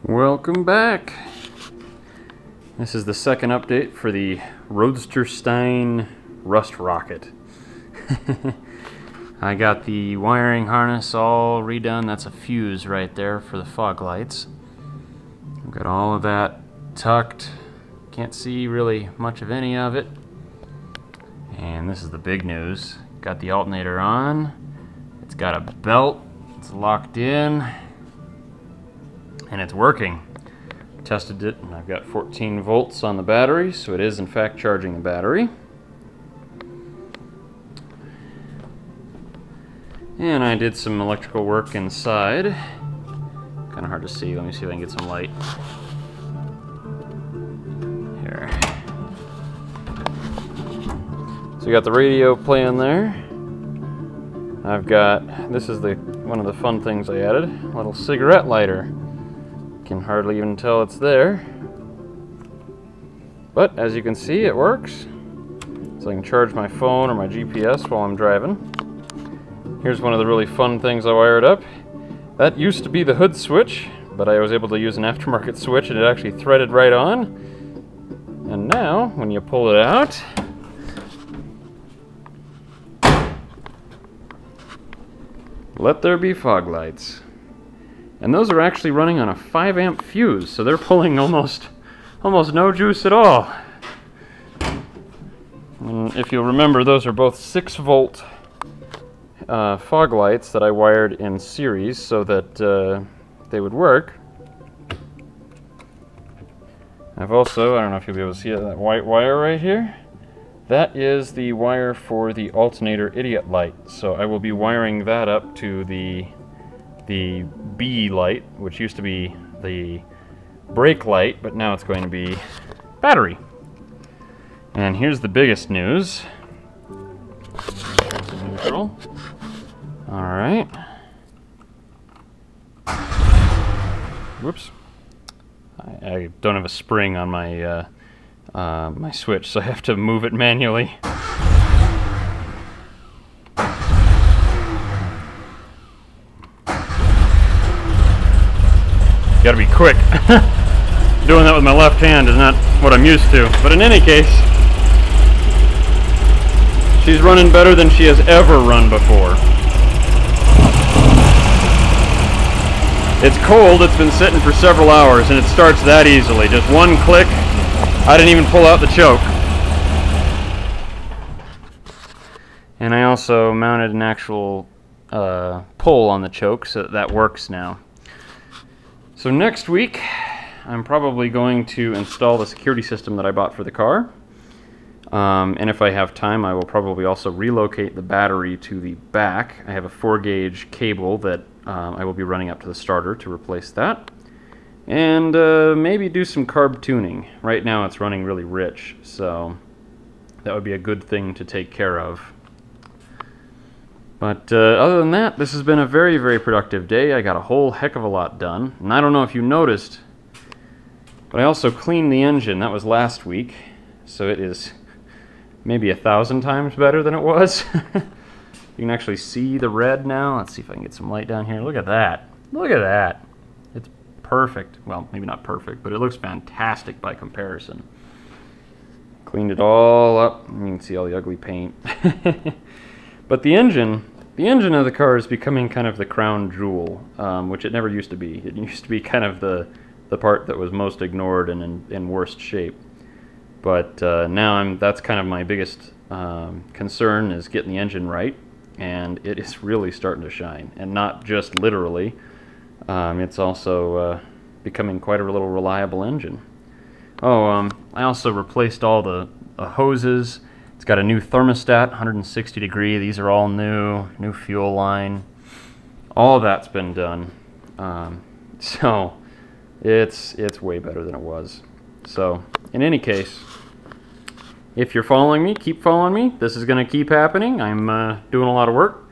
Welcome back. This is the second update for the Roadsterstein rust rocket. I got the wiring harness all redone. That's a fuse right there for the fog lights. I've got all of that tucked. Can't see really much of any of it. And this is the big news. Got the alternator on. It's got a belt. It's locked in. And it's working. Tested it, and I've got 14 volts on the battery, so it is in fact charging the battery. And I did some electrical work inside. Kind of hard to see. Let me see if I can get some light. Here. So you got the radio playing there. I've got, this is one of the fun things I added, a little cigarette lighter. Can hardly even tell it's there, but as you can see, it works. So I can charge my phone or my GPS while I'm driving. Here's one of the really fun things I wired up. That used to be the hood switch, but I was able to use an aftermarket switch and it actually threaded right on. And now, when you pull it out, let there be fog lights. And those are actually running on a 5 amp fuse, so they're pulling almost no juice at all. And if you'll remember, those are both 6 volt fog lights that I wired in series so that they would work. I've also, I don't know if you'll be able to see that white wire right here. That is the wire for the alternator idiot light. So I will be wiring that up to the B light, which used to be the brake light, but now it's going to be battery. And here's the biggest news. Neutral. All right. Whoops. I don't have a spring on my my switch, so I have to move it manually. Gotta be quick. Doing that with my left hand is not what I'm used to. But in any case, she's running better than she has ever run before. It's cold, it's been sitting for several hours, and it starts that easily. Just one click, I didn't even pull out the choke. And I also mounted an actual pull on the choke, so that works now. So next week, I'm probably going to install the security system that I bought for the car. And if I have time, I will probably also relocate the battery to the back. I have a 4-gauge cable that I will be running up to the starter to replace that. And maybe do some carb tuning. Right now it's running really rich, so that would be a good thing to take care of. But other than that, this has been a very, very productive day. I got a whole heck of a lot done. And I don't know if you noticed, but I also cleaned the engine. That was last week. So it is maybe 1,000 times better than it was. You can actually see the red now. Let's see if I can get some light down here. Look at that. Look at that. It's perfect. Well, maybe not perfect, but it looks fantastic by comparison. Cleaned it all up. You can see all the ugly paint. But the engine of the car is becoming kind of the crown jewel, which it never used to be. It used to be kind of the part that was most ignored and in worst shape. But now that's kind of my biggest concern, is getting the engine right, and it is really starting to shine. And not just literally, it's also becoming quite a little reliable engine. Oh, I also replaced all the hoses. It's got a new thermostat, 160 degree. These are all new fuel line. All of that's been done. So it's way better than it was. So in any case, if you're following me, keep following me. This is going to keep happening. I'm doing a lot of work.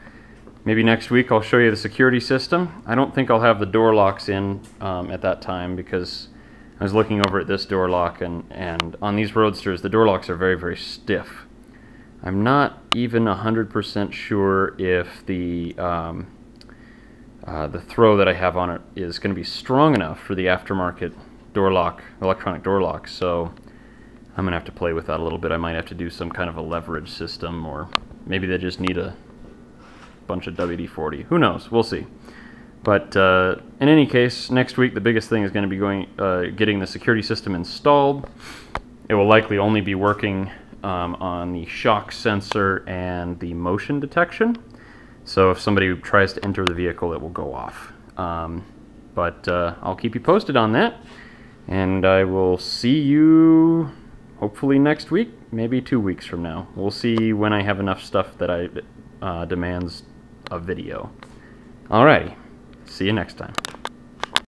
Maybe next week I'll show you the security system. I don't think I'll have the door locks in at that time, because I was looking over at this door lock, and on these Roadsters, the door locks are very, very stiff. I'm not even 100% sure if the the throw that I have on it is going to be strong enough for the aftermarket door lock, electronic door lock, so I'm going to have to play with that a little bit. I might have to do some kind of a leverage system, or maybe they just need a bunch of WD-40. Who knows? We'll see. But in any case, next week the biggest thing is going to be getting the security system installed. It will likely only be working on the shock sensor and the motion detection. So if somebody tries to enter the vehicle, it will go off. But I'll keep you posted on that, and I will see you hopefully next week, maybe 2 weeks from now. We'll see when I have enough stuff that demands a video. Alrighty, see you next time.